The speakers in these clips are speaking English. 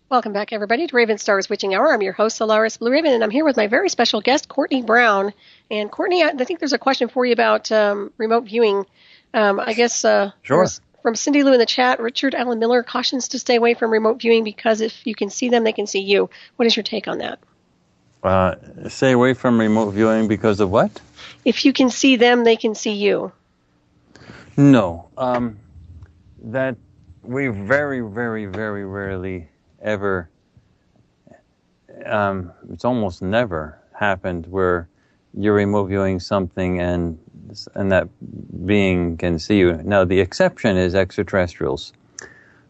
Welcome back, everybody, to Ravenstar's Witching Hour. I'm your host, Solaris Blue Raven, and I'm here with my very special guest, Courtney Brown. And Courtney, I think there's a question for you about remote viewing. I guess Sure. from Cindy Lou in the chat, Richard Allen Miller cautions to stay away from remote viewing because if you can see them, they can see you. What is your take on that? Stay away from remote viewing because of what? If you can see them, they can see you. No. That we very, very, very rarely ever, it's almost never happened where you're remote viewing something and that being can see you. Now, the exception is extraterrestrials.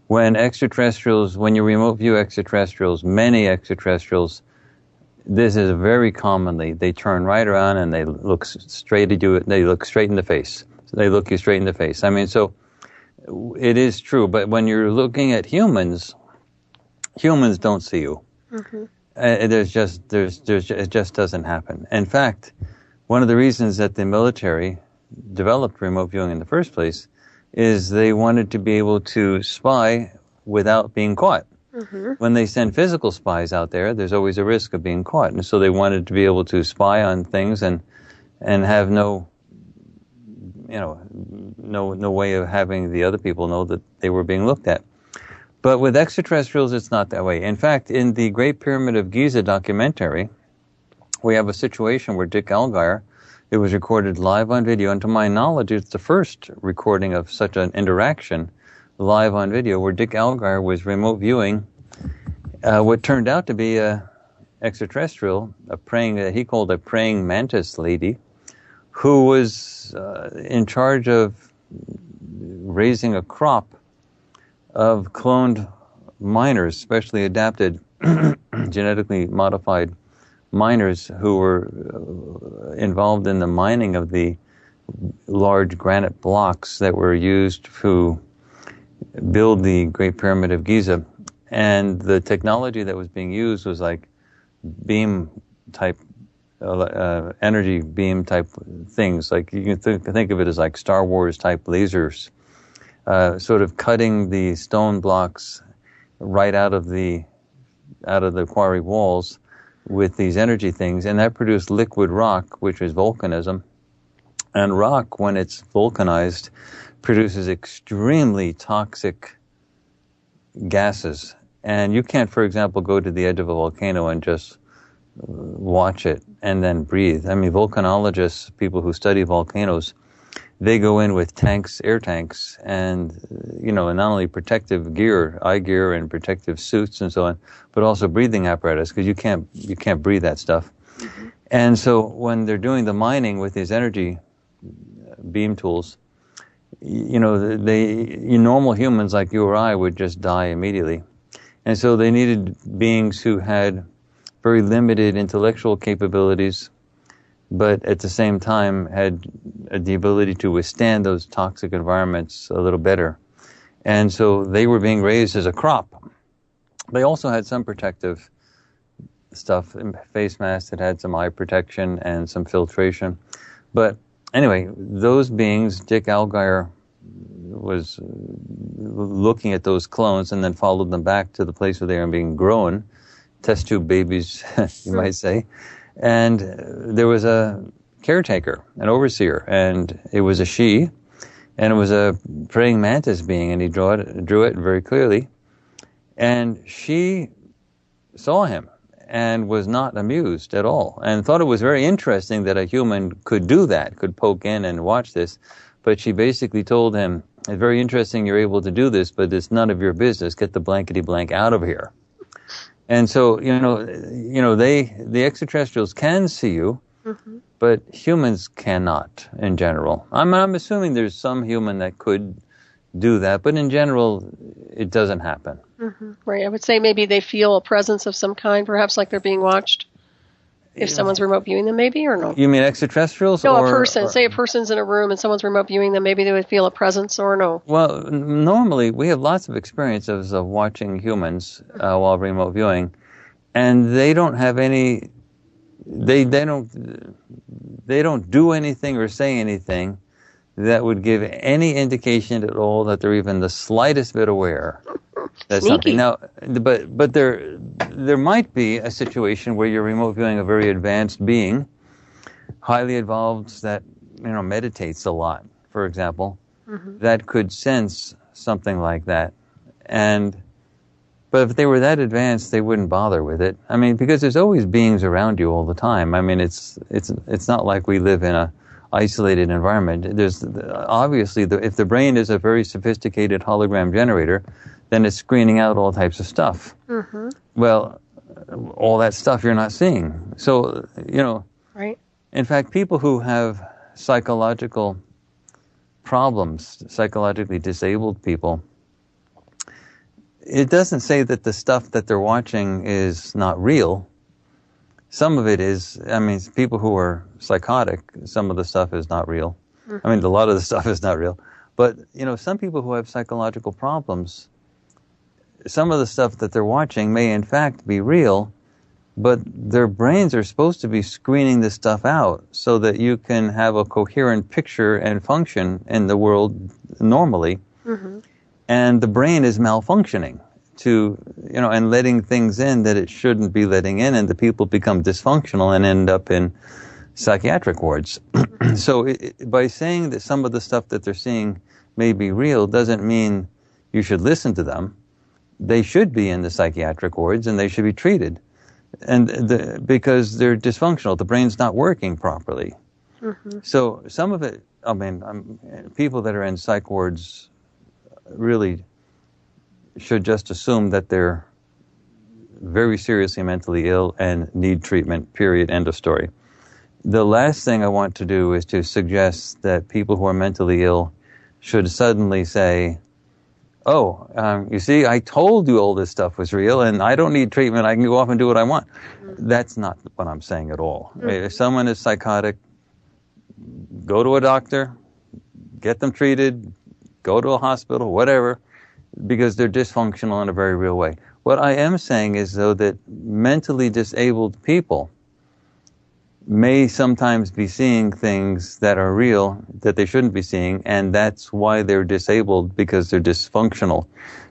When you remote view extraterrestrials, many extraterrestrials, this is very commonly, they turn right around and they look straight at you, they look straight in the face. So they look you straight in the face. I mean, so it is true, but when you're looking at humans don't see you. Mm-hmm. It just doesn't happen. In fact, one of the reasons that the military developed remote viewing in the first place is they wanted to be able to spy without being caught. Mm-hmm. When they send physical spies out there, there's always a risk of being caught. And so they wanted to be able to spy on things and have no way of having the other people know that they were being looked at. But with extraterrestrials, it's not that way. In fact, in the Great Pyramid of Giza documentary, we have a situation where Dick Allgaier, it was recorded live on video, and to my knowledge, it's the first recording of such an interaction live on video where Dick Allgaier was remote viewing what turned out to be a extraterrestrial, he called a praying mantis lady, who was in charge of raising a crop of cloned miners, specially adapted, genetically modified miners who were involved in the mining of the large granite blocks that were used to build the Great Pyramid of Giza. And the technology that was being used was like beam type, energy beam type things. Like you can think of it as like Star Wars type lasers, sort of cutting the stone blocks right out of the quarry walls with these energy things, and that produced liquid rock, which is volcanism. And rock, when it's vulcanized, produces extremely toxic gases. And you can't, for example, go to the edge of a volcano and just watch it and then breathe. I mean, volcanologists, people who study volcanoes, they go in with tanks, air tanks, and not only protective gear, eye gear, and protective suits and so on, but also breathing apparatus because you can't breathe that stuff. Mm-hmm. And so when they're doing the mining with these energy beam tools, normal humans like you or I would just die immediately, and so they needed beings who had very limited intellectual capabilities, but at the same time had the ability to withstand those toxic environments a little better. And so they were being raised as a crop. They also had some protective stuff, face masks that had some eye protection and some filtration. But anyway, those beings, Dick Allgaier was looking at those clones and then followed them back to the place where they were being grown, test tube babies, you might say. And there was a caretaker, an overseer, and it was a she, and it was a praying mantis being, and he drew it very clearly. And she saw him and was not amused at all, and thought it was very interesting that a human could do that, could poke in and watch this. But she basically told him, "It's very interesting you're able to do this, but it's none of your business. Get the blankety blank out of here." And so, the extraterrestrials can see you, mm-hmm. but humans cannot in general. I'm assuming there's some human that could do that, but in general, it doesn't happen. Mm-hmm. Right. I would say maybe they feel a presence of some kind, perhaps like they're being watched. If someone's remote viewing them, maybe, or no? You mean extraterrestrials? No, a person. Say a person's in a room and someone's remote viewing them, maybe they would feel a presence, or no? Well, normally we have lots of experiences of watching humans while remote viewing, and they don't have any. They don't do anything or say anything that would give any indication at all that they're even the slightest bit aware That's Sneaky. something. Now, but there might be a situation where you're remote viewing a very advanced being, highly evolved, that meditates a lot, for example, that could sense something like that. But if they were that advanced, they wouldn't bother with it. I mean, because there's always beings around you all the time. I mean, it's not like we live in a isolated environment. There's obviously, if the brain is a very sophisticated hologram generator, then it's screening out all types of stuff. Well, all that stuff you're not seeing. So, Right. In fact, people who have psychological problems, psychologically disabled people, it doesn't say that the stuff that they're watching is not real. Some of it is. I mean, people who are psychotic, some of the stuff is not real. I mean, a lot of the stuff is not real. But, some people who have psychological problems, some of the stuff that they're watching may in fact be real, but their brains are supposed to be screening this stuff out so that you can have a coherent picture and function in the world normally. And the brain is malfunctioning and letting things in that it shouldn't be letting in, and the people become dysfunctional and end up in psychiatric wards. So by saying that some of the stuff that they're seeing may be real doesn't mean you should listen to them. They should be in the psychiatric wards and they should be treated, because they're dysfunctional. The brain's not working properly. So some of it, I mean, people that are in psych wards really should just assume that they're very seriously mentally ill and need treatment, period, end of story. The last thing I want to do is to suggest that people who are mentally ill should suddenly say, you see, I told you all this stuff was real and I don't need treatment, I can go off and do what I want. That's not what I'm saying at all. If someone is psychotic, go to a doctor, get them treated, go to a hospital, whatever, because they're dysfunctional in a very real way. What I am saying is, though, that mentally disabled people may sometimes be seeing things that are real that they shouldn't be seeing, and that's why they're disabled, because they're dysfunctional,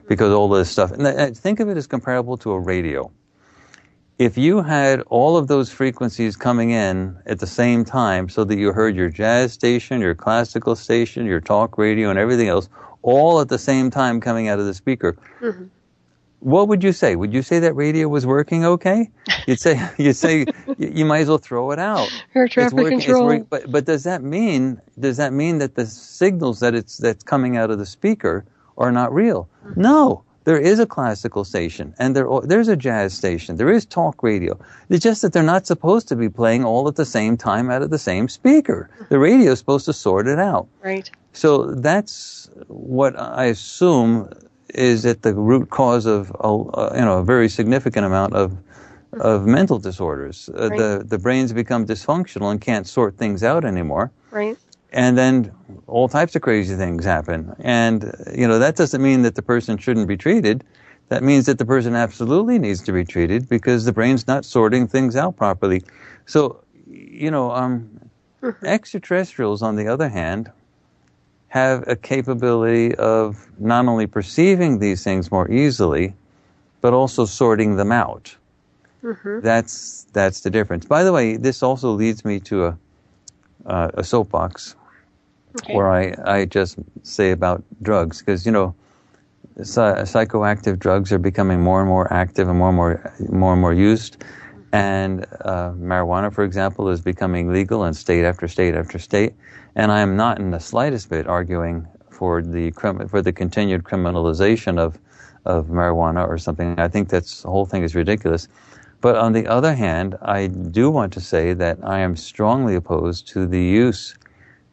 because all this stuff. And think of it as comparable to a radio. If you had all of those frequencies coming in at the same time so that you heard your jazz station, your classical station, your talk radio, and everything else, all at the same time coming out of the speaker, what would you say? Would you say that radio was working okay? You'd say you might as well throw it out. Air traffic control. But does that mean that the signals that's coming out of the speaker are not real? No. There is a classical station, and there's a jazz station. There is talk radio. It's just that they're not supposed to be playing all at the same time out of the same speaker. The radio is supposed to sort it out. Right. So that's what I assume is at the root cause of a very significant amount of mental disorders. Right. The brains become dysfunctional and can't sort things out anymore. Right. And then all types of crazy things happen. And, that doesn't mean that the person shouldn't be treated. That means that the person absolutely needs to be treated because the brain's not sorting things out properly. So, extraterrestrials, on the other hand, have a capability of not only perceiving these things more easily, but also sorting them out. That's the difference. By the way, this also leads me to a soapbox. Okay. Where I just say about drugs, because psychoactive drugs are becoming more and more active and more and more used, and marijuana, for example, is becoming legal in state after state after state. And I am not in the slightest bit arguing for the continued criminalization of marijuana or something. I think the whole thing is ridiculous. But on the other hand, I do want to say that I am strongly opposed to the use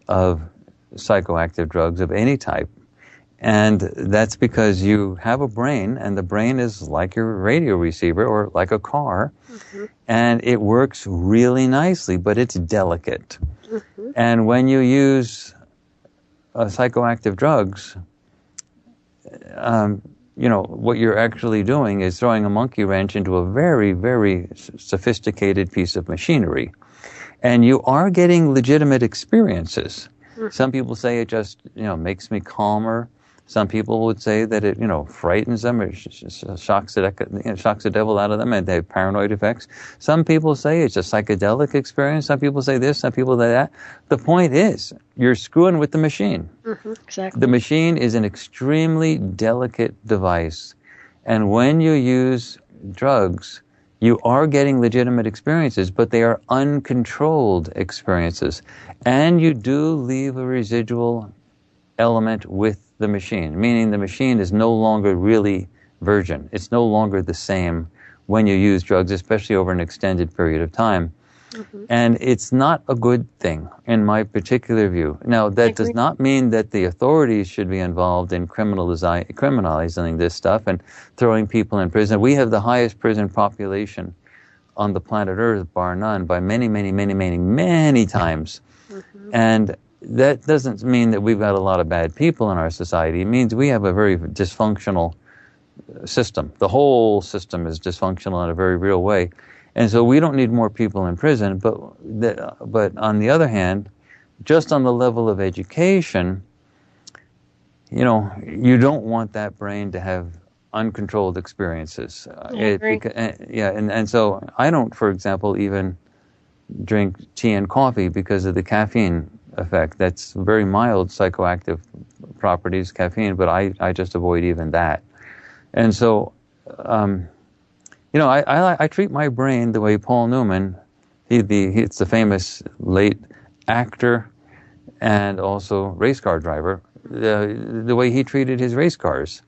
of psychoactive drugs of any type. And that's because you have a brain, and the brain is like your radio receiver or like a car, and it works really nicely, but it's delicate. And when you use psychoactive drugs, what you're actually doing is throwing a monkey wrench into a very, very sophisticated piece of machinery. And you are getting legitimate experiences. Some people say it just, makes me calmer. Some people would say that it, frightens them, or shocks the devil out of them, and they have paranoid effects. Some people say it's a psychedelic experience. Some people say this, some people say that. The point is, you're screwing with the machine. Exactly. The machine is an extremely delicate device. And when you use drugs, you are getting legitimate experiences, but they are uncontrolled experiences. And you do leave a residual element with the machine, meaning the machine is no longer really virgin. It's no longer the same when you use drugs, especially over an extended period of time. And it's not a good thing, in my particular view. Now, that does not mean that the authorities should be involved in criminalizing this stuff and throwing people in prison. We have the highest prison population on the planet Earth, bar none, by many, many, many, many, many times. And that doesn't mean that we've got a lot of bad people in our society. It means we have a very dysfunctional system. The whole system is dysfunctional in a very real way. And so we don't need more people in prison, but on the other hand, just on the level of education, you don't want that brain to have uncontrolled experiences. I agree. And so I don't, for example, even drink tea and coffee because of the caffeine effect. That's very mild psychoactive properties, caffeine, but I just avoid even that. And so, I treat my brain the way Paul Newman, it's the famous late actor and also race car driver, the way he treated his race cars.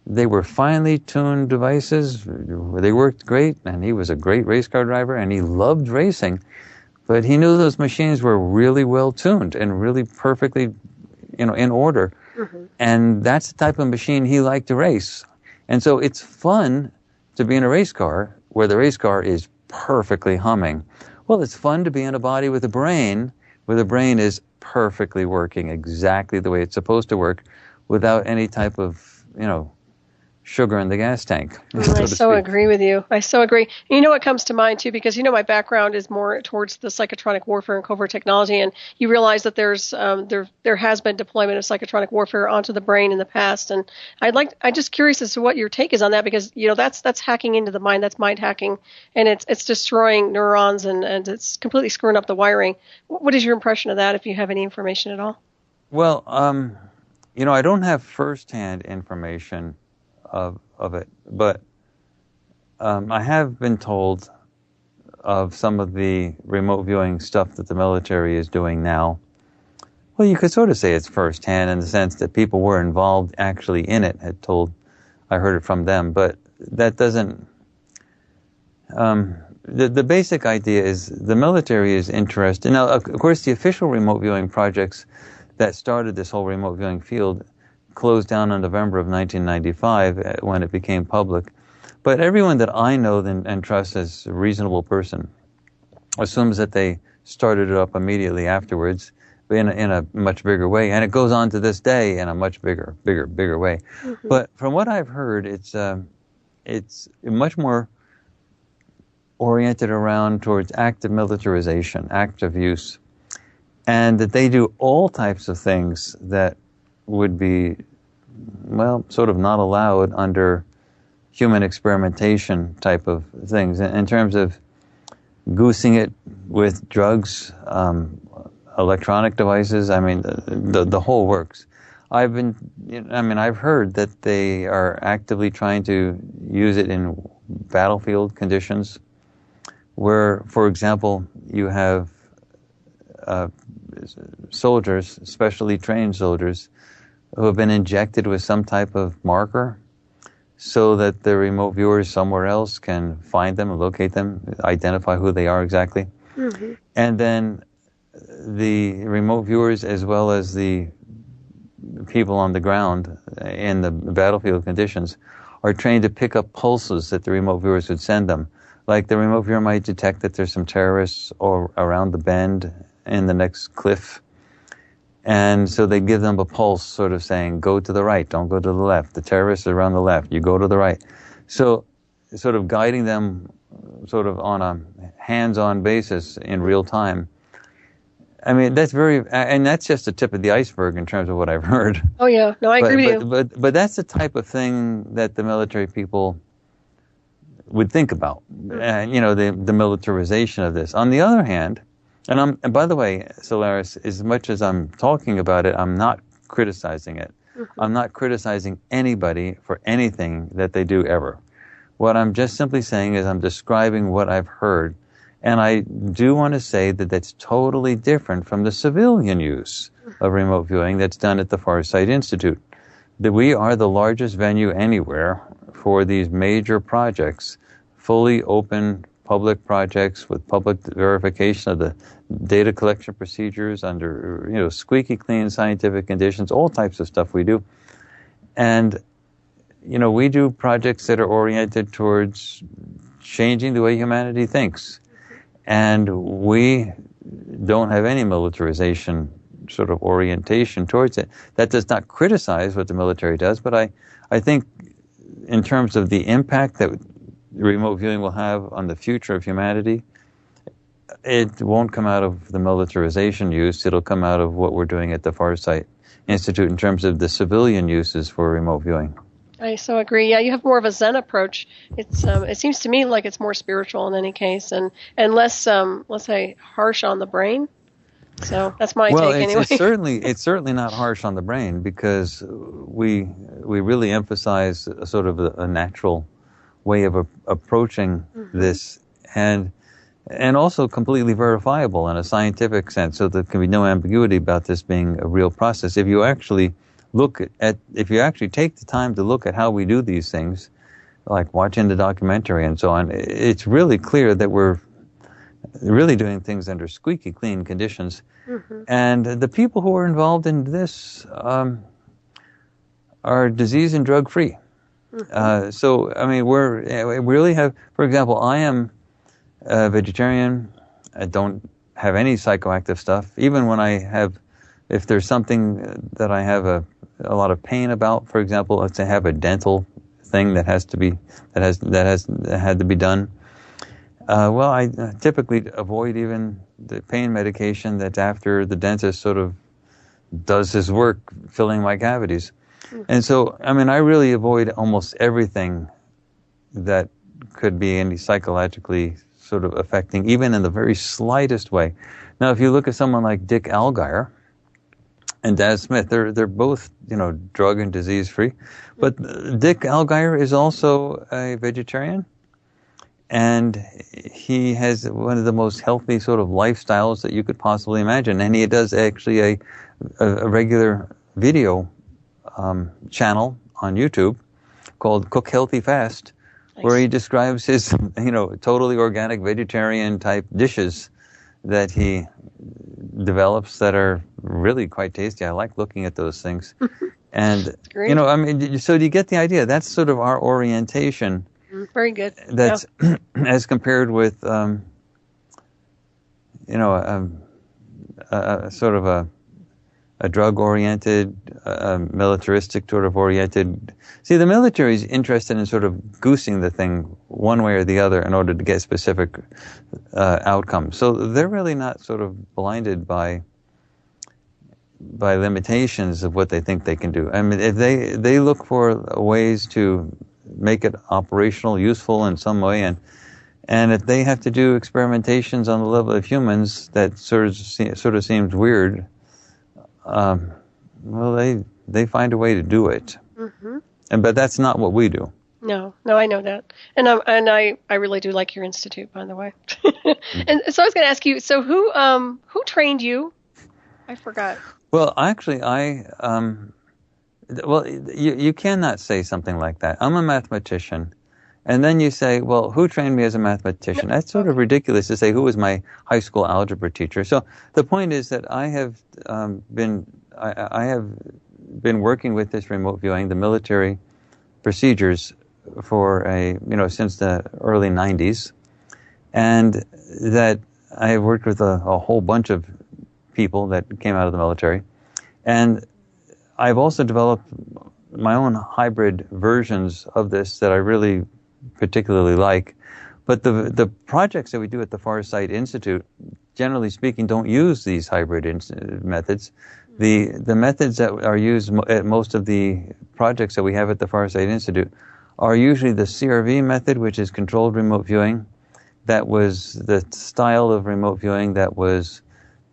They were finely tuned devices. They worked great, and he was a great race car driver, and he loved racing. But he knew those machines were really well tuned and really perfectly, in order. And that's the type of machine he liked to race. And so it's fun to be in a race car where the race car is perfectly humming. Well, it's fun to be in a body with a brain where the brain is perfectly working exactly the way it's supposed to work without any type of, sugar in the gas tank. I so agree with you. I so agree. You know what comes to mind, too, because, my background is more towards the psychotronic warfare and covert technology, and you realize that there has been deployment of psychotronic warfare onto the brain in the past, and I'm just curious as to what your take is on that, because, that's hacking into the mind, that's mind hacking, and it's destroying neurons, and it's completely screwing up the wiring. What is your impression of that, if you have any information at all? Well, I don't have firsthand information of it, but I have been told of some of the remote viewing stuff that the military is doing now. Well, you could sort of say it's firsthand in the sense that people were involved actually in it. I heard it from them, but that doesn't. The basic idea is the military is interested. Now, of course, the official remote viewing projects that started this whole remote viewing field closed down in November of 1995 when it became public. But everyone that I know and trust as a reasonable person assumes that they started it up immediately afterwards in a much bigger way. And it goes on to this day in a much bigger way. But from what I've heard, it's much more oriented around towards active militarization, active use, and that they do all types of things that would be, sort of not allowed under human experimentation type of things. In terms of goosing it with drugs, electronic devices, the whole works. I've heard that they are actively trying to use it in battlefield conditions where, for example, you have soldiers, specially trained soldiers, who have been injected with some type of marker so that the remote viewers somewhere else can find them, locate them, identify who they are exactly. And then the remote viewers, as well as the people on the ground in the battlefield conditions, are trained to pick up pulses that the remote viewers would send them. Like the remote viewer might detect that there's some terrorists around the bend in the next cliff. And so they give them a pulse sort of saying, go to the right, don't go to the left. The terrorists are around the left, you go to the right. So sort of guiding them sort of on a hands-on basis in real time. I mean, that's very, and that's just the tip of the iceberg in terms of what I've heard. Oh yeah, no, I agree with you. But that's the type of thing that the military people would think about, and the militarization of this. On the other hand, and by the way, Solaris, as much as I'm talking about it, I'm not criticizing it. I'm not criticizing anybody for anything that they do ever. What I'm just simply saying is I'm describing what I've heard. And I do want to say that that's totally different from the civilian use of remote viewing that's done at the Farsight Institute. That we are the largest venue anywhere for these major projects, fully open public projects with public verification of the data collection procedures under, squeaky clean scientific conditions, all types of stuff we do. And, we do projects that are oriented towards changing the way humanity thinks. And we don't have any militarization sort of orientation towards it. That does not criticize what the military does, but I think in terms of the impact that remote viewing will have on the future of humanity, it won't come out of the militarization use. It'll come out of what we're doing at the Farsight Institute in terms of the civilian uses for remote viewing. I so agree. Yeah, you have more of a Zen approach. It seems to me like it's more spiritual in any case, and less, let's say, harsh on the brain. So that's my take anyway. It's certainly not harsh on the brain, because we really emphasize a sort of a natural way of approaching this, and also completely verifiable in a scientific sense. So there can be no ambiguity about this being a real process. If you actually if you actually take the time to look at how we do these things, like watching the documentary and so on, it's really clear that we're really doing things under squeaky clean conditions. And the people who are involved in this are disease and drug free. So, I mean, we really have, for example, I am a vegetarian. I don't have any psychoactive stuff. Even when if there's something that I have a lot of pain about, for example, let's say I have a dental thing that has had to be done. Well, I typically avoid even the pain medication that's after the dentist sort of does his work filling my cavities. And so, I mean, I really avoid almost everything that could be any psychologically sort of affecting, even in the very slightest way. Now, if you look at someone like Dick Allgaier and Daz Smith, they're both, drug and disease free. But Dick Allgaier is also a vegetarian, and he has one of the most healthy sort of lifestyles that you could possibly imagine. And he does actually a regular video channel on YouTube called Cook Healthy Fast, where he describes his, totally organic vegetarian type dishes that he develops that are really quite tasty. I like looking at those things. And, so do you get the idea? That's sort of our orientation. Very good. That's as compared with, sort of a drug-oriented, militaristic sort of oriented. See, the military is interested in sort of goosing the thing one way or the other in order to get specific outcomes. So they're really not sort of blinded by limitations of what they think they can do. I mean, if they look for ways to make it operational, useful in some way, and if they have to do experimentations on the level of humans that sort of seems weird, well, they find a way to do it. But that's not what we do. No, I know that, and I really do like your institute, by the way. And so I was going to ask you, so who trained you? I forgot. Well, actually, you cannot say something like that. I'm a mathematician, and then you say, well, who trained me as a mathematician? That's sort of ridiculous to say who was my high school algebra teacher. So the point is that I have been working with this remote viewing, the military procedures, for since the early 90s, and that I have worked with a whole bunch of people that came out of the military, and I've also developed my own hybrid versions of this that I really particularly like. But the projects that we do at the Farsight Institute generally speaking, don't use these hybrid methods. The methods that are used at most of the projects that we have at the Farsight Institute are usually the CRV method, which is controlled remote viewing. That was the style of remote viewing that was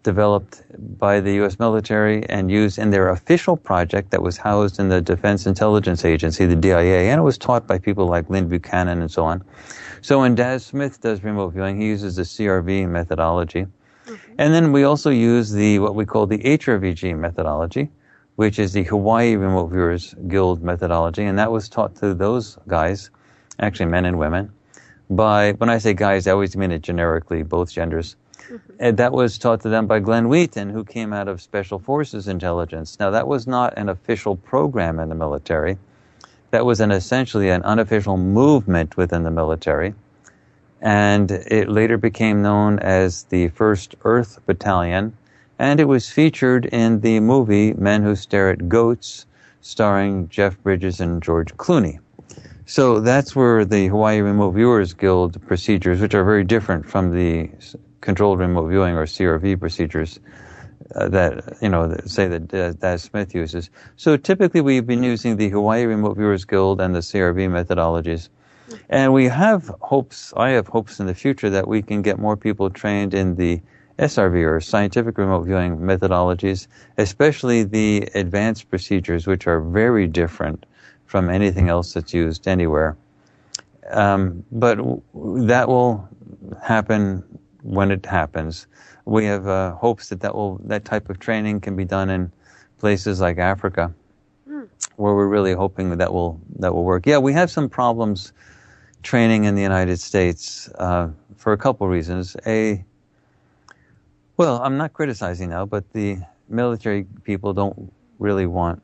developed by the U.S. military and used in their official project that was housed in the Defense Intelligence Agency, the DIA, and it was taught by people like Lynn Buchanan and so on. So when Daz Smith does remote viewing, he uses the CRV methodology. And then we also use what we call the HRVG methodology, which is the Hawaii Remote Viewers Guild methodology, and that was taught to those guys, actually men and women, when I say guys, I always mean it generically, both genders. And that was taught to them by Glenn Wheaton, who came out of Special Forces Intelligence. Now, that was not an official program in the military. That was essentially an unofficial movement within the military. And it later became known as the 1st Earth Battalion. And it was featured in the movie Men Who Stare at Goats, starring Jeff Bridges and George Clooney. So that's where the Hawaii Remote Viewers Guild procedures, which are very different from the controlled remote viewing or CRV procedures that Daz Smith uses. So typically we've been using the Hawaii Remote Viewers Guild and the CRV methodologies. And we have hopes, I have hopes in the future that we can get more people trained in the SRV or scientific remote viewing methodologies, especially the advanced procedures, which are very different from anything else that's used anywhere. But that will happen when it happens. We have hopes that type of training can be done in places like Africa, where we're really hoping that will work. Yeah, we have some problems training in the United States for a couple reasons. Well, I'm not criticizing now, but the military people don't really want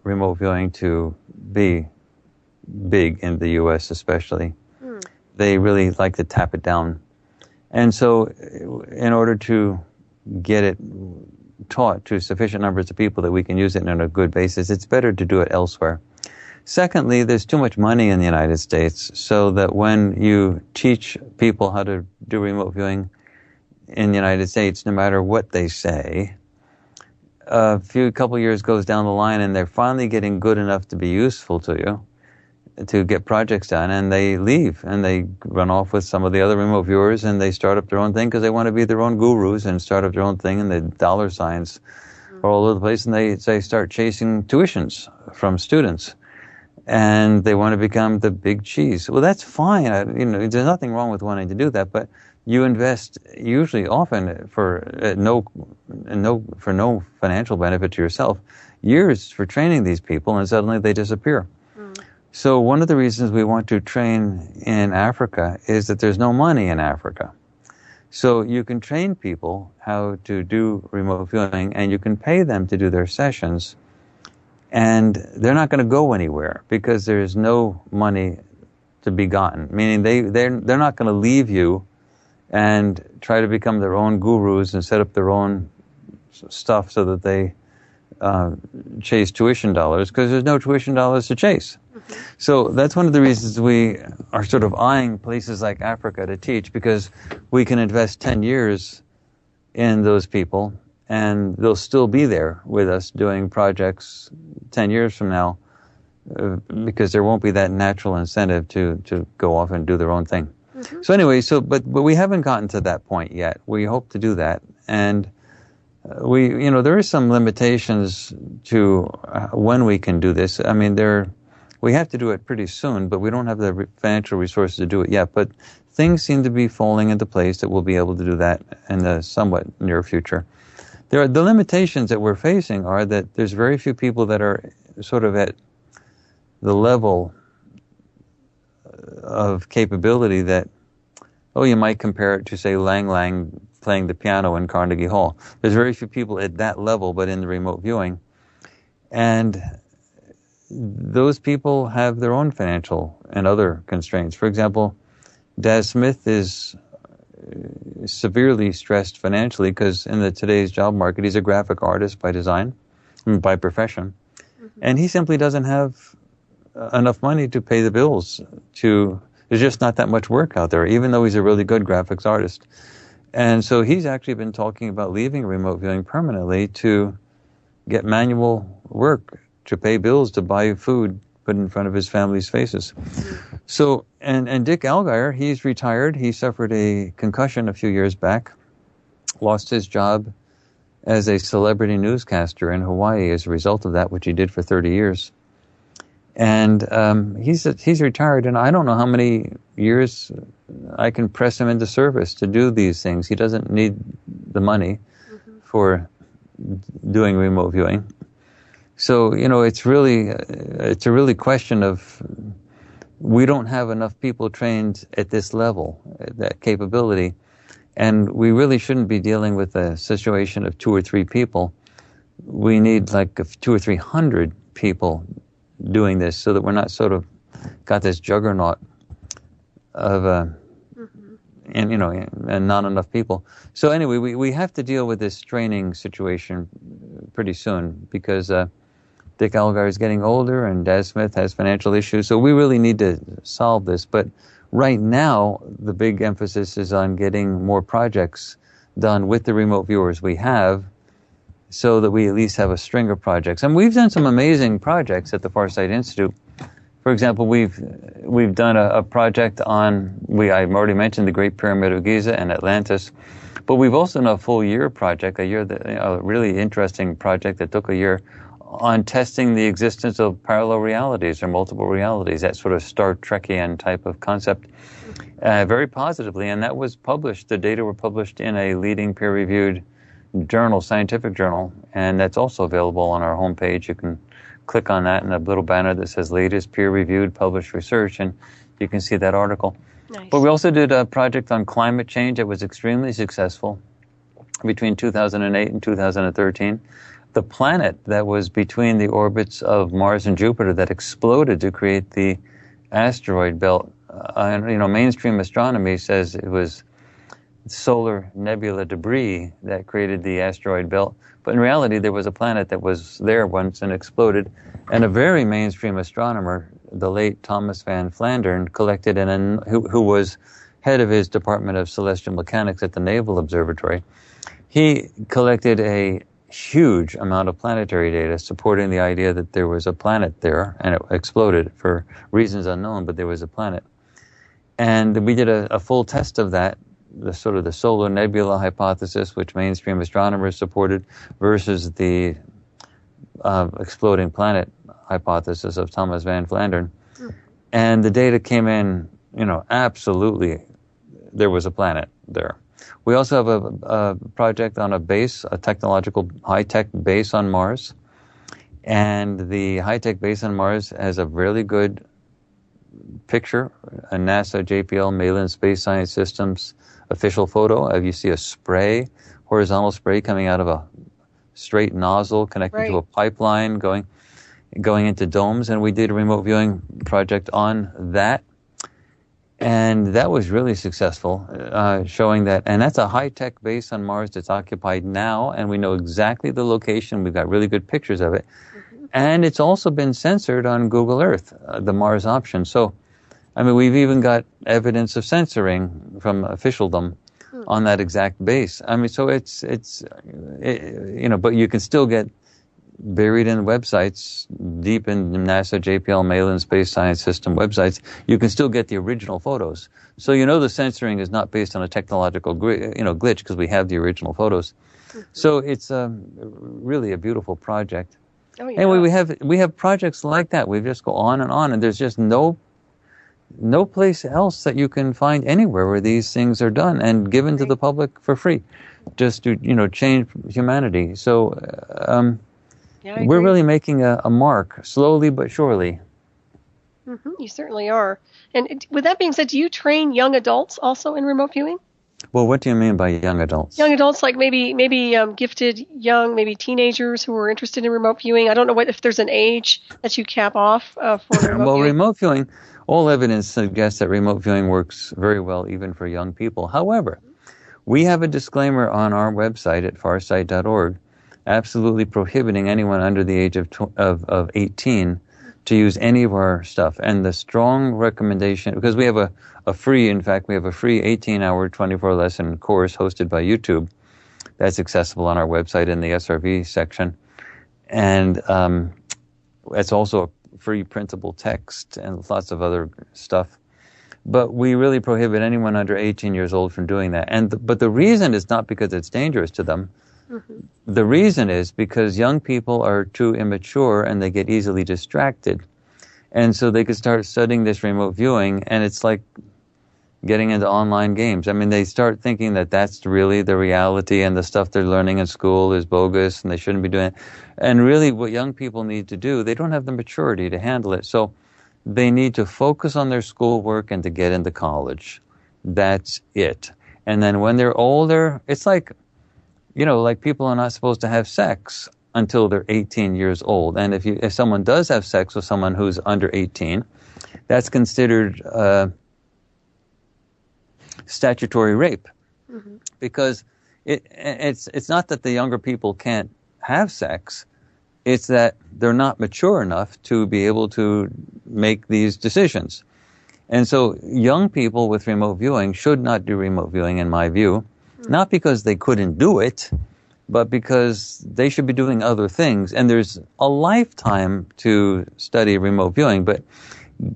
remote viewing to be big in the U.S. especially. They really like to tap it down. And so in order to get it taught to sufficient numbers of people that we can use it on a good basis, it's better to do it elsewhere. Secondly, there's too much money in the United States, so that when you teach people how to do remote viewing in the United States, no matter what they say, a couple years goes down the line and they're finally getting good enough to be useful to you, to get projects done, and they leave and they run off with some of the other remote viewers and they start up their own thing because they want to be their own gurus and start up their own thing, and the dollar signs are all over the place, and they start chasing tuitions from students and they want to become the big cheese. Well, that's fine. There's nothing wrong with wanting to do that, but you invest usually often for no financial benefit to yourself, years for training these people, and suddenly they disappear. So one of the reasons we want to train in Africa is that there's no money in Africa. So you can train people how to do remote viewing, and you can pay them to do their sessions, and they're not going to go anywhere because there's no money to be gotten. Meaning they're not going to leave you and try to become their own gurus and set up their own stuff so that they chase tuition dollars, because there's no tuition dollars to chase. So that's one of the reasons we are sort of eyeing places like Africa to teach, because we can invest 10 years in those people and they'll still be there with us doing projects 10 years from now, because there won't be that natural incentive to go off and do their own thing. So anyway, but we haven't gotten to that point yet. We hope to do that, and there are some limitations to when we can do this. I mean, we have to do it pretty soon, but we don't have the financial resources to do it yet. But things seem to be falling into place that we'll be able to do that in the somewhat near future. The limitations that we're facing are that there's very few people that are sort of at the level of capability that, you might compare it to, say, Lang Lang playing the piano in Carnegie Hall. There's very few people at that level, but in the remote viewing. And those people have their own financial and other constraints. For example, Daz Smith is severely stressed financially because in today's job market, he's a graphic artist by profession. And he simply doesn't have enough money to pay the bills. There's just not that much work out there, even though he's a really good graphics artist. And so he's actually been talking about leaving remote viewing permanently to get manual work, to pay bills, to buy food put in front of his family's faces. So, and Dick Allgaier, he's retired. He suffered a concussion a few years back, lost his job as a celebrity newscaster in Hawaii as a result of that, which he did for 30 years. And he's retired, and I don't know how many years I can press him into service to do these things. He doesn't need the money for doing remote viewing. So, it's a really question of, we don't have enough people trained at this level, that capability, and we really shouldn't be dealing with a situation of 2 or 3 people. We need like 200 or 300 people doing this, so that we're not sort of got this juggernaut of and not enough people. So anyway, we have to deal with this training situation pretty soon, because Dick Allgaier is getting older and Daz Smith has financial issues. So we really need to solve this. But right now, the big emphasis is on getting more projects done with the remote viewers we have, so that we at least have a string of projects. And we've done some amazing projects at the Farsight Institute. For example, we've done a project on, I've already mentioned the Great Pyramid of Giza and Atlantis, but we've also done a full year project, a really interesting project that took a year, on testing the existence of parallel realities or multiple realities, that sort of Star Trekian type of concept, very positively. And that was published, the data were published in a leading peer-reviewed journal, scientific journal, and that's also available on our homepage. You can click on that in a little banner that says latest peer-reviewed published research, and you can see that article. Nice. But we also did a project on climate change that was extremely successful between 2008 and 2013. The planet that was between the orbits of Mars and Jupiter that exploded to create the asteroid belt. Mainstream astronomy says it was solar nebula debris that created the asteroid belt. But in reality, there was a planet that was there once and exploded. And a very mainstream astronomer, the late Thomas Van Flandern, collected who was head of his Department of Celestial Mechanics at the Naval Observatory. He collected a huge amount of planetary data supporting the idea that there was a planet there, and it exploded for reasons unknown, but there was a planet. And we did a full test of that, the solar nebula hypothesis, which mainstream astronomers supported, versus the exploding planet hypothesis of Thomas Van Flandern. And the data came in, absolutely, there was a planet there. We also have a project on a technological high-tech base on Mars. And the high-tech base on Mars has a really good picture, a NASA JPL Malin Space Science Systems official photo. You see a spray, horizontal spray coming out of a straight nozzle connected to a pipeline going into domes. And we did a remote viewing project on that. And that was really successful, showing that, and that's a high-tech base on Mars that's occupied now, and we know exactly the location. We've got really good pictures of it. And it's also been censored on Google Earth, the Mars option. So, we've even got evidence of censoring from officialdom on that exact base. So but you can still get buried in websites, deep in NASA JPL Malin Space Science System websites, you can still get the original photos. So the censoring is not based on a technological glitch, because we have the original photos. So it's really a beautiful project. Oh, yeah. Anyway, we have projects like that. We just go on, and there's just no place else that you can find anywhere where these things are done and given to the public for free, just to change humanity. So we're really making a mark, slowly but surely. You certainly are. And with that being said, do you train young adults also in remote viewing? Well, what do you mean by young adults? Young adults, like maybe gifted young, maybe teenagers who are interested in remote viewing. I don't know if there's an age that you cap off for remote viewing. Remote viewing, all evidence suggests that remote viewing works very well even for young people. However, we have a disclaimer on our website at farsight.org absolutely prohibiting anyone under the age of 18 to use any of our stuff. And the strong recommendation, because we have a free 18-hour, 24-lesson course hosted by YouTube that's accessible on our website in the SRV section. And it's also a free printable text and lots of other stuff. But we really prohibit anyone under 18 years old from doing that. But the reason is not because it's dangerous to them. Mm-hmm. The reason is because young people are too immature and they get easily distracted. And so they could start studying this remote viewing, and it's like getting into online games. I mean, they start thinking that that's really the reality and the stuff they're learning in school is bogus and they shouldn't be doing it. And really what young people need to do, they don't have the maturity to handle it. So they need to focus on their schoolwork and to get into college. That's it. And then when they're older, it's like, like people are not supposed to have sex until they're 18 years old. And if someone does have sex with someone who's under 18, that's considered statutory rape. Mm-hmm. Because it's not that the younger people can't have sex, it's that they're not mature enough to be able to make these decisions. And so young people with remote viewing should not do remote viewing, in my view, not because they couldn't do it, but because they should be doing other things. And there's a lifetime to study remote viewing, but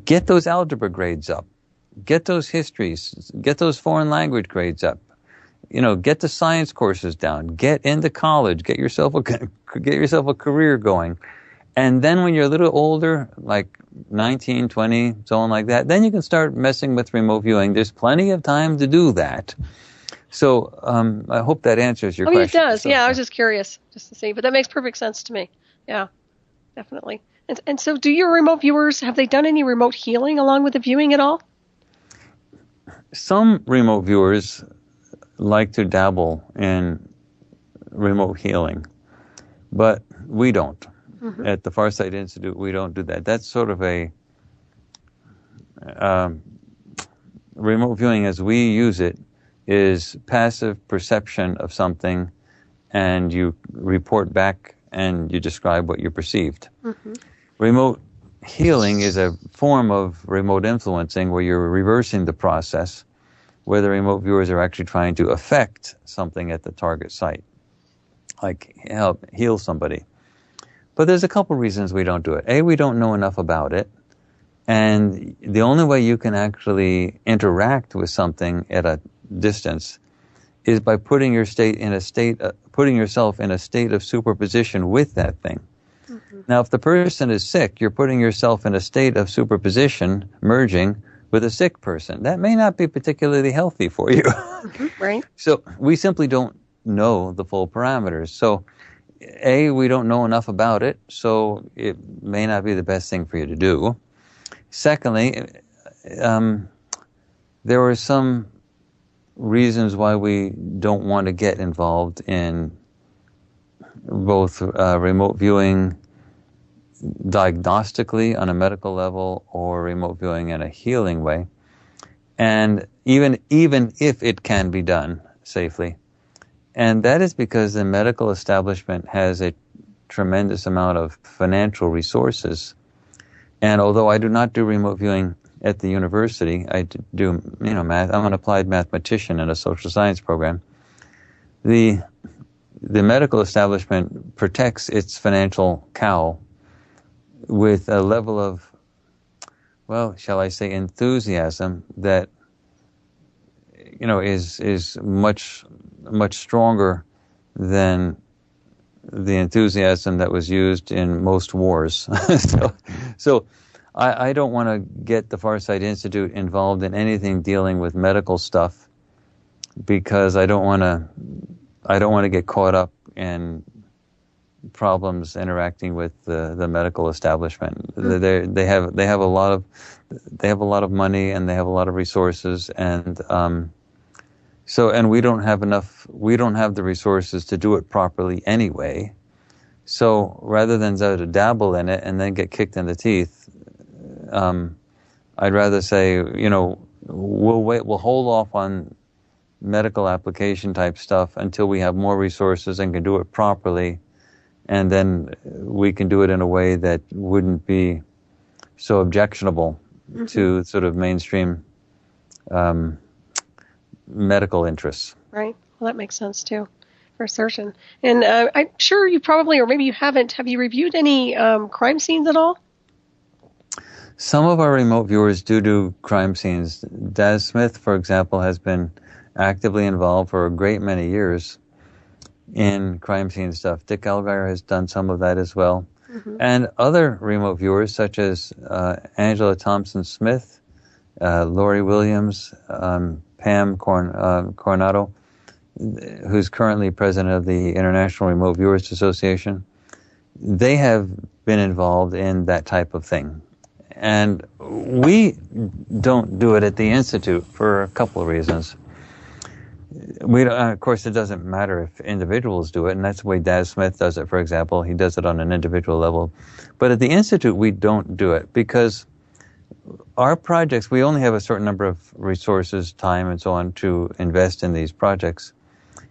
get those algebra grades up, get those histories, get those foreign language grades up, get the science courses down, get into college, get yourself a career going. And then when you're a little older, like 19, 20, so on like that, then you can start messing with remote viewing. There's plenty of time to do that. So I hope that answers your question. It does. So, yeah, I was just curious just to see, but that makes perfect sense to me. Yeah, definitely. And so do your remote viewers, have they done any remote healing along with the viewing at all? Some remote viewers like to dabble in remote healing, but we don't. Mm-hmm. At the Farsight Institute, we don't do that. That's sort of a remote viewing as we use it is passive perception of something, and you report back and you describe what you perceived. Mm-hmm. Remote healing is a form of remote influencing where you're reversing the process, where the remote viewers are actually trying to affect something at the target site, like help heal somebody. But there's a couple reasons we don't do it. A, we don't know enough about it. And the only way you can actually interact with something at a distance is by putting yourself in a state of superposition with that thing. Mm-hmm. Now, if the person is sick, you're putting yourself in a state of superposition, merging with a sick person. That may not be particularly healthy for you. Mm-hmm. Right. So we simply don't know the full parameters. So A, we don't know enough about it, so it may not be the best thing for you to do. Secondly, there are some reasons why we don't want to get involved in both remote viewing diagnostically on a medical level or remote viewing in a healing way. And even if it can be done safely. And that is because the medical establishment has a tremendous amount of financial resources. And although I do not do remote viewing at the university, I do, math. I'm an applied mathematician in a social science program. The medical establishment protects its financial cow with a level of, shall I say, enthusiasm that, is much stronger than the enthusiasm that was used in most wars. So I don't want to get the Farsight Institute involved in anything dealing with medical stuff because I don't want to get caught up in problems interacting with the medical establishment. Mm-hmm. They have a lot of money and they have a lot of resources, and we don't have the resources to do it properly anyway. So rather than to dabble in it and then get kicked in the teeth, I'd rather say, we'll hold off on medical application type stuff until we have more resources and can do it properly. And then we can do it in a way that wouldn't be so objectionable to sort of mainstream medical interests. Right. Well, that makes sense too, for certain. And I'm sure you probably, or maybe you haven't, have you reviewed any crime scenes at all? Some of our remote viewers do crime scenes. Daz Smith, for example, has been actively involved for a great many years in crime scene stuff. Dick Elgire has done some of that as well. And other remote viewers, such as Angela Thompson-Smith, Lori Williams, Pam Coronado, who's currently president of the International Remote Viewers Association, they have been involved in that type of thing. And we don't do it at the Institute for a couple of reasons. Of course, it doesn't matter if individuals do it, and that's the way Daz Smith does it, for example. He does it on an individual level. But at the Institute, we don't do it because our projects, we only have a certain number of resources, time, and so on to invest in these projects.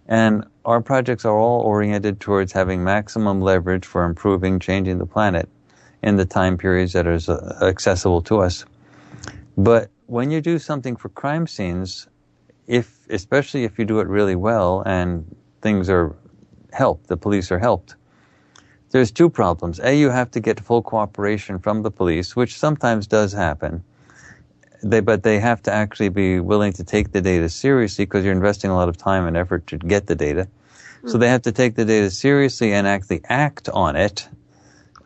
And our projects are all oriented towards having maximum leverage for improving, changing the planet in the time periods that are accessible to us. But when you do something for crime scenes, especially if you do it really well and things are helped, the police are helped, there's two problems. A, you have to get full cooperation from the police, which sometimes does happen. But they have to actually be willing to take the data seriously because you're investing a lot of time and effort to get the data. So they have to take the data seriously and actually act on it.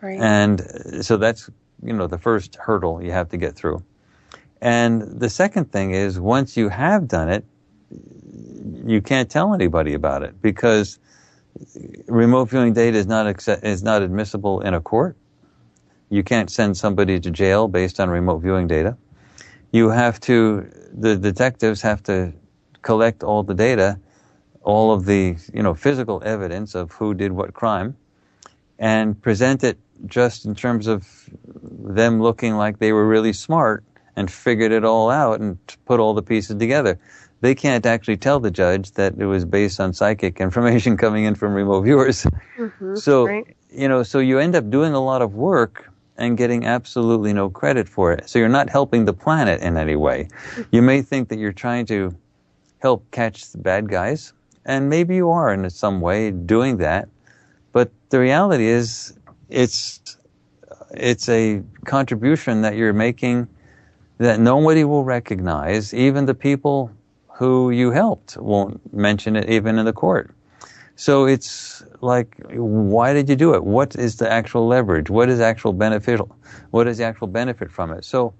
Right. And so that's, the first hurdle you have to get through. And the second thing is, once you have done it, you can't tell anybody about it because remote viewing data is not admissible in a court. You can't send somebody to jail based on remote viewing data. The detectives have to collect all the data, all of the, physical evidence of who did what crime, and present it just in terms of them looking like they were really smart and figured it all out and put all the pieces together. They can't actually tell the judge that it was based on psychic information coming in from remote viewers. So, right. So you end up doing a lot of work and getting absolutely no credit for it. So you're not helping the planet in any way. You may think that you're trying to help catch the bad guys, and maybe you are in some way doing that. But the reality is, it's a contribution that you're making that nobody will recognize. Even the people who you helped won't mention it even in the court. So it's like, why did you do it? What is the actual leverage? What is actual beneficial? What is the actual benefit from it? So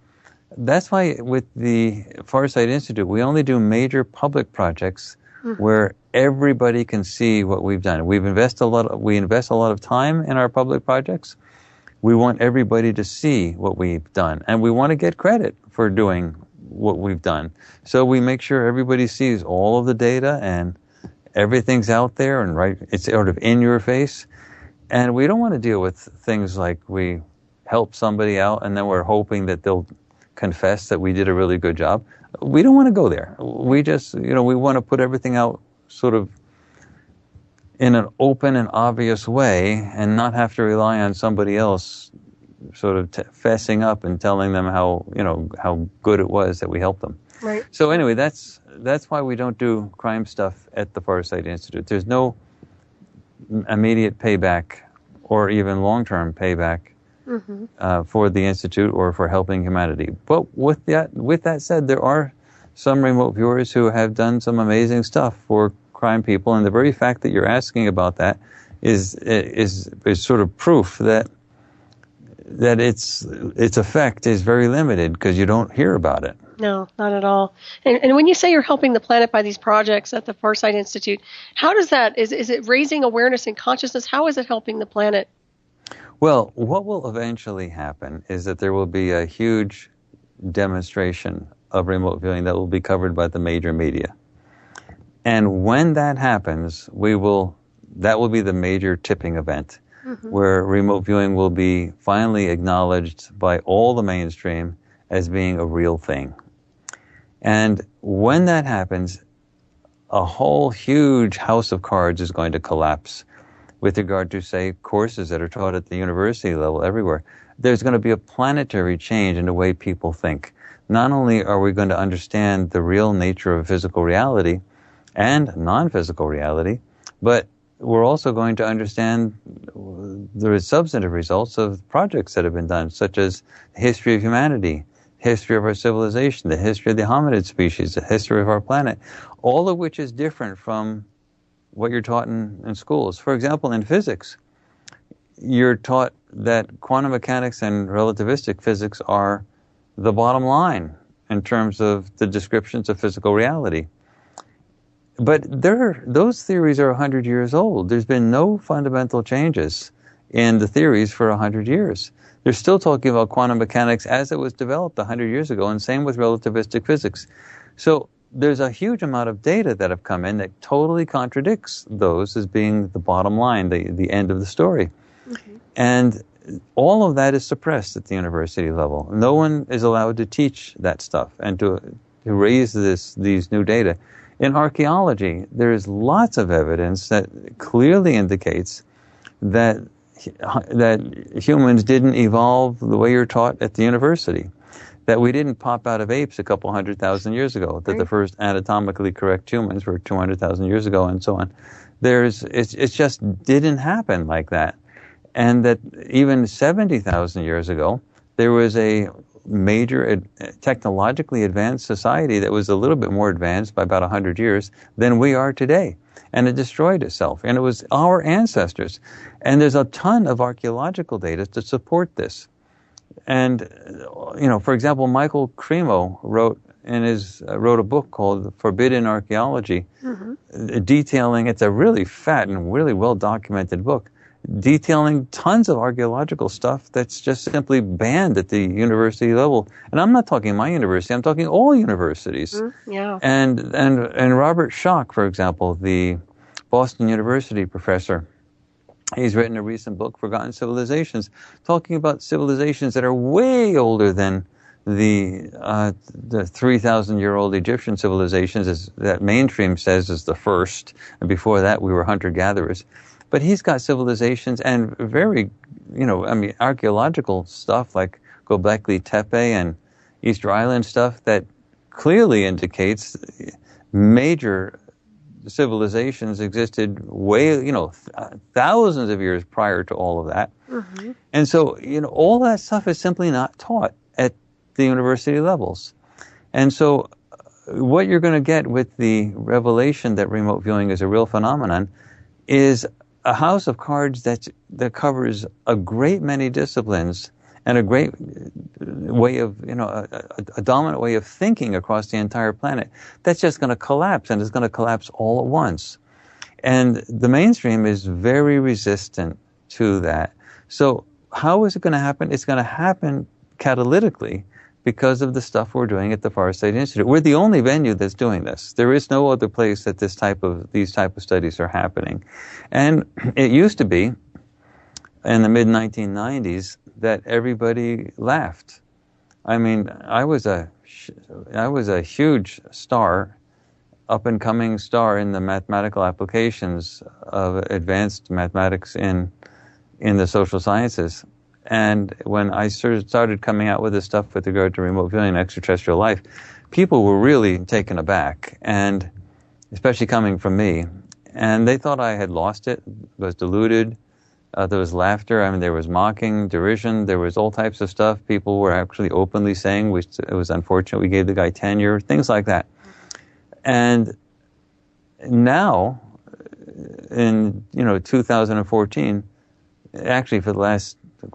that's why with the Farsight Institute, we only do major public projects where everybody can see what we've done. We invest a lot of time in our public projects. We want everybody to see what we've done, and we want to get credit for doing what we've done. So we make sure everybody sees all of the data and everything's out there and it's sort of in your face. And we don't want to deal with things like we help somebody out and then we're hoping that they'll confess that we did a really good job. We don't want to go there. We just, we want to put everything out sort of in an open and obvious way and not have to rely on somebody else sort of fessing up and telling them how good it was that we helped them. Right. So anyway, that's why we don't do crime stuff at the Farsight Institute. There's no immediate payback or even long-term payback for the Institute or for helping humanity. But with that said, there are some remote viewers who have done some amazing stuff for crime people, and the very fact that you're asking about that is sort of proof that its effect is very limited because you don't hear about it. No, not at all. And when you say you're helping the planet by these projects at the Farsight Institute, how does that, is it raising awareness and consciousness? How is it helping the planet? Well, what will eventually happen is that there will be a huge demonstration of remote viewing that will be covered by the major media. And when that happens, that will be the major tipping event where remote viewing will be finally acknowledged by all the mainstream as being a real thing. And when that happens, a whole huge house of cards is going to collapse. with regard to, say, courses that are taught at the university level everywhere. There's going to be a planetary change in the way people think. Not only are we going to understand the real nature of physical reality and non-physical reality, but we're also going to understand the substantive results of projects that have been done, such as the history of humanity, history of our civilization, the history of the hominid species, the history of our planet, all of which is different from what you're taught in schools. For example, in physics, you're taught that quantum mechanics and relativistic physics are the bottom line in terms of the descriptions of physical reality. But those theories are 100 years old. There's been no fundamental changes in the theories for 100 years. They're still talking about quantum mechanics as it was developed 100 years ago, and same with relativistic physics. So there's a huge amount of data that have come in that totally contradicts those as being the bottom line, the end of the story. Okay. And all of that is suppressed at the university level. No one is allowed to teach that stuff and to raise these new data. In archaeology, there is lots of evidence that clearly indicates that humans didn't evolve the way you're taught at the university, that we didn't pop out of apes a couple 100,000 years ago, that the first anatomically correct humans were 200,000 years ago, and so on. It just didn't happen like that. And that even 70,000 years ago, there was a major technologically advanced society that was a little bit more advanced by about 100 years than we are today. And it destroyed itself. And it was our ancestors. And there's a ton of archaeological data to support this. And, for example, Michael Cremo wrote a book called Forbidden Archaeology, detailing, it's a really fat and really well-documented book, detailing tons of archaeological stuff that's just simply banned at the university level. And I'm not talking my university, I'm talking all universities. Yeah. And Robert Schoch, for example, the Boston University professor, he's written a recent book, Forgotten Civilizations, talking about civilizations that are way older than the 3,000-year-old Egyptian civilizations, as that mainstream says is the first. And before that, we were hunter-gatherers. But he's got civilizations and very, archaeological stuff like Göbekli Tepe and Easter Island stuff that clearly indicates major civilizations existed way, thousands of years prior to all of that. Mm-hmm. And so, all that stuff is simply not taught at the university levels. And so what you're going to get with the revelation that remote viewing is a real phenomenon is a house of cards that covers a great many disciplines and a great way of, a dominant way of thinking across the entire planet. That's just going to collapse, and it's going to collapse all at once. And the mainstream is very resistant to that. So how is it going to happen? It's going to happen catalytically because of the stuff we're doing at the Far State Institute. We're the only venue that's doing this. There is no other place that these type of studies are happening. And it used to be, in the mid-1990s, that everybody laughed. I mean, I was a huge star, up-and-coming star in the mathematical applications of advanced mathematics in the social sciences. And when I started coming out with this stuff with regard to remote viewing and extraterrestrial life, people were really taken aback, and especially coming from me. And they thought I had lost it, was deluded. There was laughter. I mean, there was mocking, derision. There was all types of stuff. People were actually openly saying it was unfortunate we gave the guy tenure, things like that. And now, in 2014, actually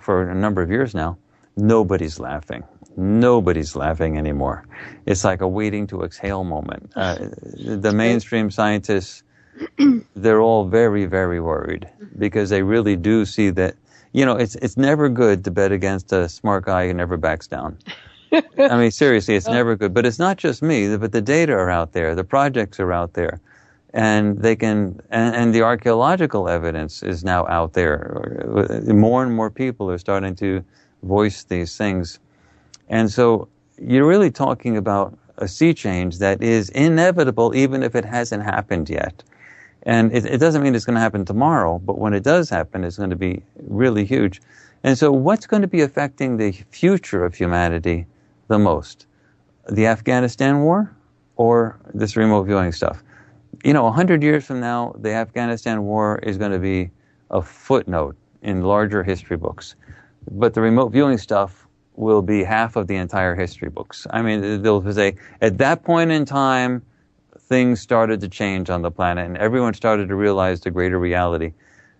for a number of years now, nobody's laughing. Nobody's laughing anymore. It's like a waiting to exhale moment. The mainstream scientists, they're all very, very worried because they really do see that, it's never good to bet against a smart guy who never backs down. I mean, seriously, it's never good. But it's not just me, but the data are out there, the projects are out there. And and the archaeological evidence is now out there. More and more people are starting to voice these things. And so you're really talking about a sea change that is inevitable even if it hasn't happened yet. And it doesn't mean it's going to happen tomorrow, but when it does happen, it's going to be really huge. And so what's going to be affecting the future of humanity the most? The Afghanistan war or this remote viewing stuff? 100 years from now, the Afghanistan war is going to be a footnote in larger history books. But the remote viewing stuff will be half of the entire history books. I mean, they'll say, at that point in time, things started to change on the planet, and everyone started to realize the greater reality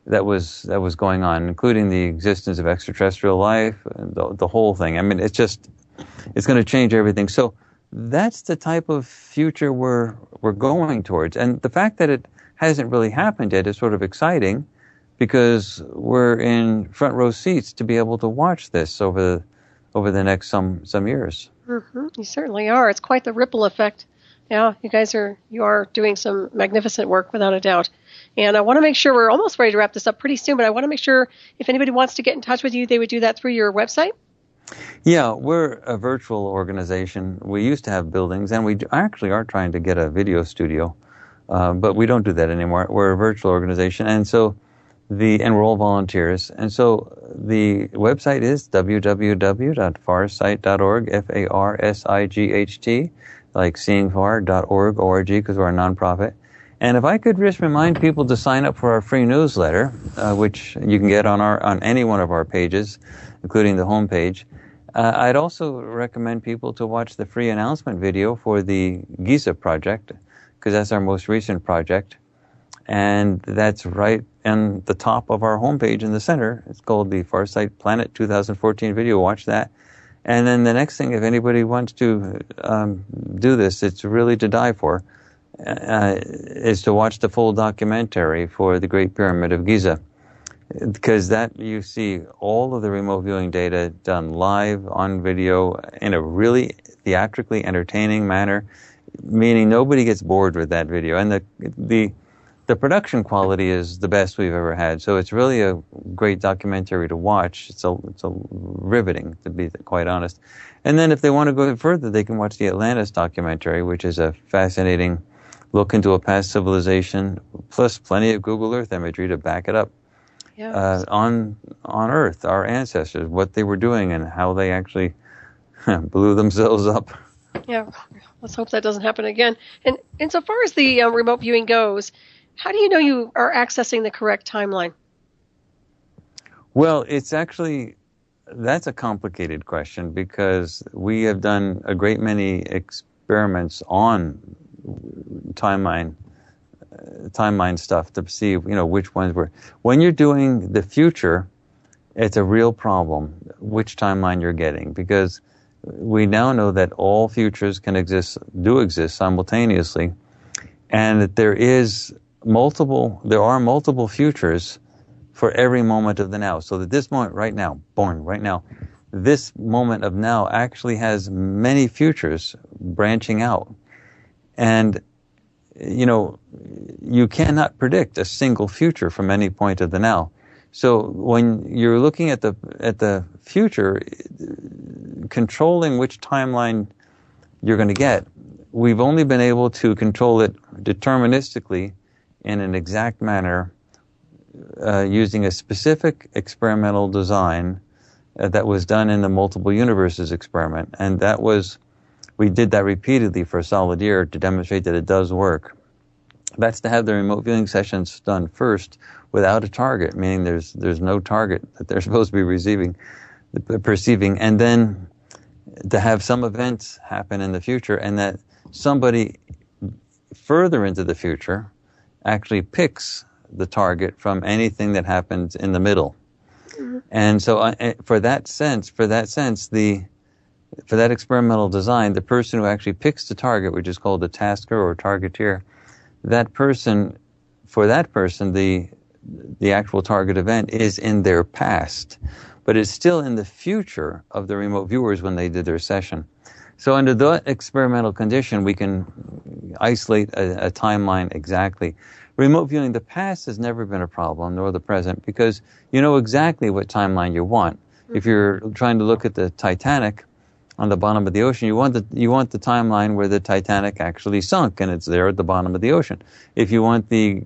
that was going on, including the existence of extraterrestrial life, and the whole thing. I mean, it's going to change everything. So that's the type of future we're going towards. And the fact that it hasn't really happened yet is sort of exciting, because we're in front row seats to be able to watch this over the next some years. Mm-hmm. You certainly are. It's quite the ripple effect. Yeah, you are doing some magnificent work without a doubt. And I want to make sure we're almost ready to wrap this up pretty soon, but I want to make sure if anybody wants to get in touch with you, they would do that through your website. Yeah, we're a virtual organization. We used to have buildings, and we actually are trying to get a video studio, but we don't do that anymore. We're a virtual organization, and we're all volunteers. And so the website is www.farsight.org, FARSIGHT, like seeingfar.org, O-R-G, because we're a nonprofit. And if I could just remind people to sign up for our free newsletter, which you can get on any one of our pages, including the homepage. I'd also recommend people to watch the free announcement video for the Giza project, because that's our most recent project. And that's right on the top of our homepage in the center. It's called the Farsight Planet 2014 video. Watch that. And then the next thing, if anybody wants to do this, it's really to die for, is to watch the full documentary for the Great Pyramid of Giza. Because that you see all of the remote viewing data done live on video in a really theatrically entertaining manner, meaning nobody gets bored with that video. And the production quality is the best we've ever had. So it's really a great documentary to watch. It's a riveting, to be quite honest. And then if they want to go further, they can watch the Atlantis documentary, which is a fascinating look into a past civilization, plus plenty of Google Earth imagery to back it up. Yeah. On Earth, our ancestors, what they were doing and how they actually blew themselves up. Yeah, let's hope that doesn't happen again. And so far as the remote viewing goes, how do you know you are accessing the correct timeline? Well, that's a complicated question, because we have done a great many experiments on timeline stuff to see, which ones were. When you're doing the future, it's a real problem which timeline you're getting, because we now know that all futures do exist simultaneously, and that there are multiple futures for every moment of the now. So that this moment right now, born right now, this moment of now actually has many futures branching out. And you cannot predict a single future from any point of the now. So when you're looking at the future, controlling which timeline you're going to get, we've only been able to control it deterministically in an exact manner using a specific experimental design that was done in the multiple universes experiment. And we did that repeatedly for a solid year to demonstrate that it does work. That's to have the remote viewing sessions done first without a target, meaning there's no target that they're supposed to be perceiving, and then to have some events happen in the future, and that somebody further into the future actually picks the target from anything that happens in the middle. Mm-hmm. And so for that experimental design, the person who actually picks the target, which is called the tasker or targeteer, the actual target event is in their past, but it's still in the future of the remote viewers when they did their session. So under that experimental condition, we can isolate a timeline exactly. Remote viewing the past has never been a problem, nor the present, because you know exactly what timeline you want. Mm-hmm. If you're trying to look at the Titanic on the bottom of the ocean, you want the timeline where the Titanic actually sunk and it's there at the bottom of the ocean. If you want the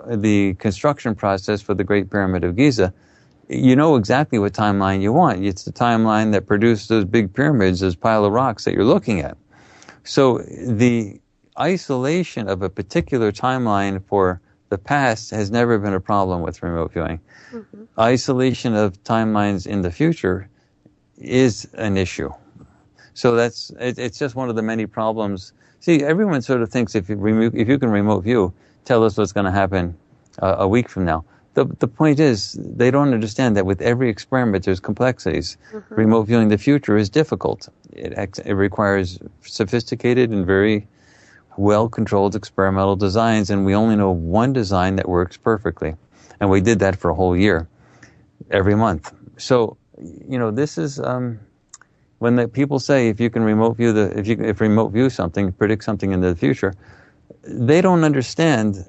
the construction process for the Great Pyramid of Giza, you know exactly what timeline you want. It's the timeline that produced those big pyramids, those pile of rocks that you're looking at. So the isolation of a particular timeline for the past has never been a problem with remote viewing. Mm-hmm. Isolation of timelines in the future is an issue. So it's just one of the many problems. See, everyone sort of thinks if you can remote view, tell us what's going to happen a week from now. The point is, they don't understand that with every experiment there's complexities. Mm-hmm. Remote viewing the future is difficult. It requires sophisticated and very well-controlled experimental designs, and we only know one design that works perfectly. And we did that for a whole year, every month. So, this is when the people say if you can remote view if remote view something, predict something into the future, they don't understand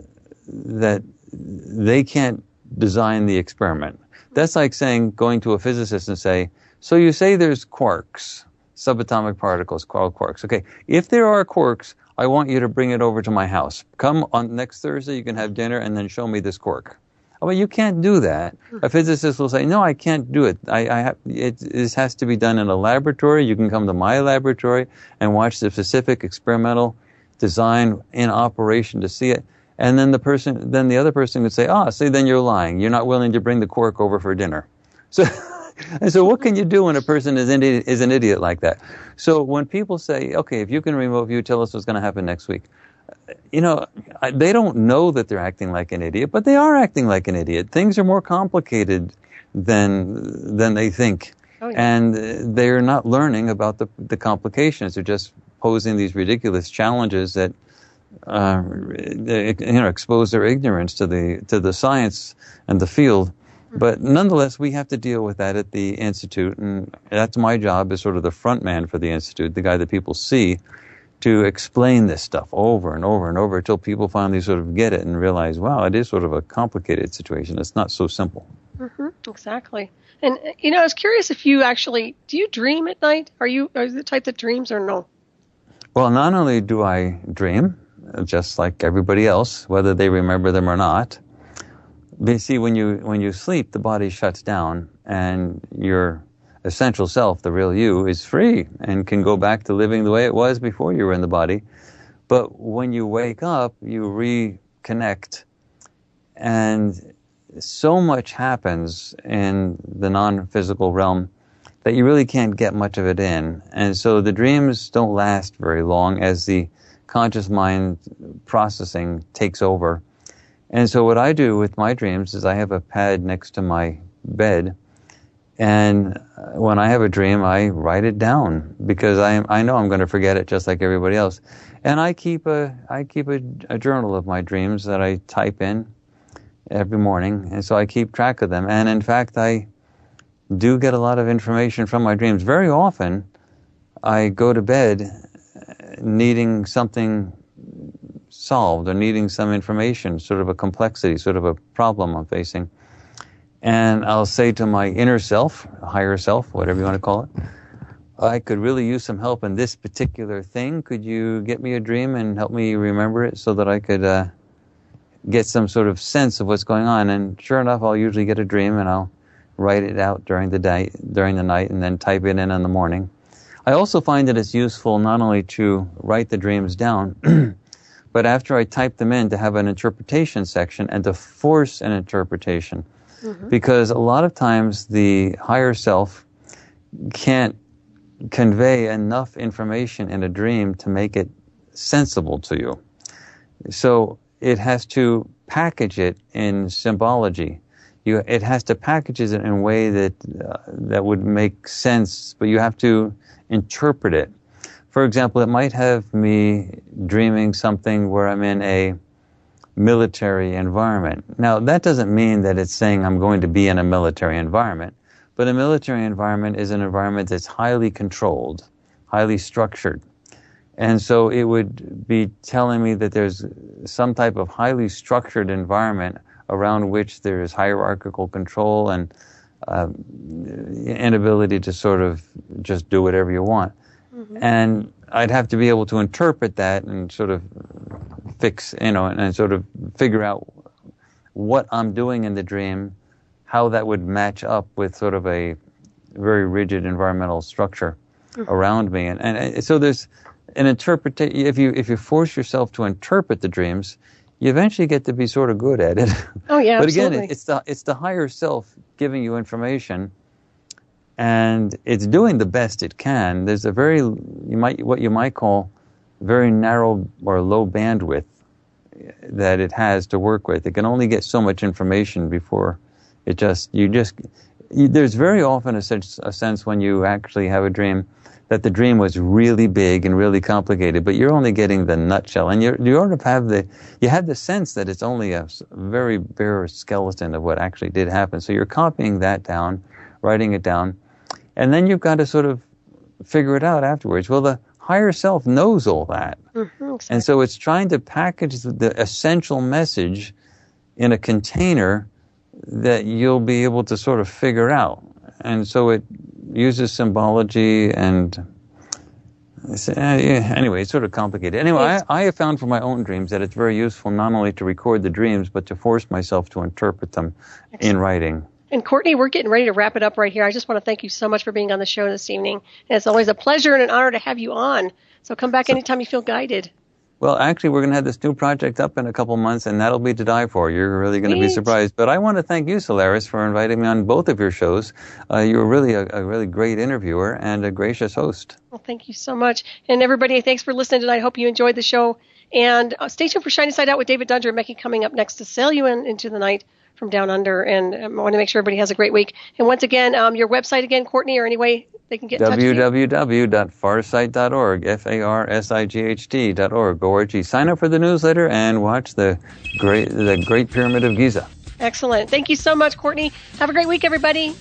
that they can't design the experiment. That's like going to a physicist and say, so you say there's quarks, subatomic particles called quarks. Okay, if there are quarks, I want you to bring it over to my house. Come on next Thursday, you can have dinner and then show me this quark. Well, you can't do that. A physicist will say, no, I can't do it. This has to be done in a laboratory. You can come to my laboratory and watch the specific experimental design in operation to see it. And then the other person would say, see, then you're lying. You're not willing to bring the quark over for dinner. So what can you do when a person is an idiot like that? So when people say, okay, if you can remote view, tell us what's going to happen next week. They don't know that they're acting like an idiot, but they are acting like an idiot. Things are more complicated than they think. Oh, yeah. And they're not learning about the complications. They're just posing these ridiculous challenges that expose their ignorance to the science and the field. But nonetheless, we have to deal with that at the Institute, and that's my job as sort of the front man for the Institute, the guy that people see, to explain this stuff over and over and over until people finally sort of get it and realize, wow, it is sort of a complicated situation. It's not so simple. Mm-hmm, exactly. And, I was curious if you do you dream at night? Are you the type that dreams or no? Well, not only do I dream, just like everybody else, whether they remember them or not. But see, when you sleep, the body shuts down, and your essential self, the real you, is free and can go back to living the way it was before you were in the body. But when you wake up, you reconnect, and so much happens in the non-physical realm that you really can't get much of it in. And so the dreams don't last very long as the conscious mind processing takes over. And so what I do with my dreams is I have a pad next to my bed, and when I have a dream, I write it down because I know I'm going to forget it just like everybody else. And I keep a journal of my dreams that I type in every morning, and so I keep track of them. And in fact, I do get a lot of information from my dreams. Very often, I go to bed needing something solved or needing some information, sort of a complexity, sort of a problem I'm facing. And I'll say to my inner self, higher self, whatever you want to call it, I could really use some help in this particular thing. Could you get me a dream and help me remember it so that I could get some sort of sense of what's going on? And sure enough, I'll usually get a dream and I'll write it out during the night, and then type it in the morning. I also find that it's useful not only to write the dreams down, but after I type them in, to have an interpretation section and to force an interpretation. Mm-hmm. Because a lot of times the higher self can't convey enough information in a dream to make it sensible to you. So it has to package it in symbology. It has to package it in a way that would make sense, but you have to interpret it. For example, it might have me dreaming something where I'm in a military environment. Now, that doesn't mean that it's saying I'm going to be in a military environment, but a military environment is an environment that's highly controlled, highly structured. And so it would be telling me that there's some type of highly structured environment around which there is hierarchical control and inability to sort of just do whatever you want. Mm-hmm. And I'd have to be able to interpret that and sort of fix, and sort of figure out what I'm doing in the dream, how that would match up with sort of a very rigid environmental structure around me. And so there's an interpretation. If you force yourself to interpret the dreams, you eventually get to be sort of good at it. Oh yeah, but absolutely. again, it's the higher self giving you information, and it's doing the best it can. There's a what you might call very narrow or low bandwidth that it has to work with. It can only get so much information before there's very often a sense when you actually have a dream that the dream was really big and really complicated, but you're only getting the nutshell, and you sort of have the sense that it's only a very bare skeleton of what actually did happen. So you're copying that down, writing it down, and then you've got to sort of figure it out afterwards. Well, the higher self knows all that, exactly. And so it's trying to package the essential message in a container that you'll be able to sort of figure out. And so it uses symbology and anyway, it's sort of complicated. Anyway, I have found for my own dreams that it's very useful not only to record the dreams, but to force myself to interpret them in writing. And Courtney, we're getting ready to wrap it up right here. I just want to thank you so much for being on the show this evening. And it's always a pleasure and an honor to have you on. So come back anytime you feel guided. Well, actually, we're going to have this new project up in a couple months, and that'll be to die for. You're really going to be surprised. But I want to thank you, Solaris, for inviting me on both of your shows. You were really a really great interviewer and a gracious host. Well, thank you so much. And everybody, thanks for listening tonight. I hope you enjoyed the show. And stay tuned for Shiny Side Out with David Dunger and Becky coming up next to sail you into the night from down under. And I want to make sure everybody has a great week. And once again, your website again, Courtney, or any way they can get in touch with you? www.farsight.org, farsight.org. Sign up for the newsletter and watch the Great Pyramid of Giza. Excellent. Thank you so much, Courtney. Have a great week, everybody.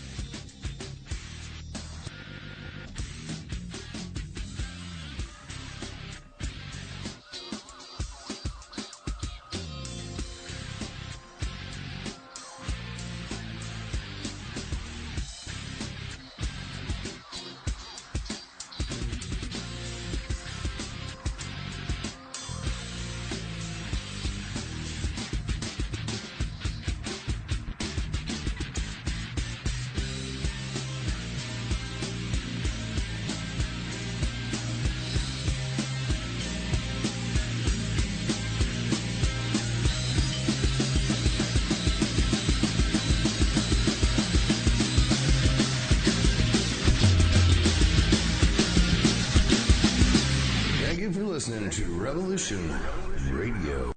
Listening to Revolution Radio.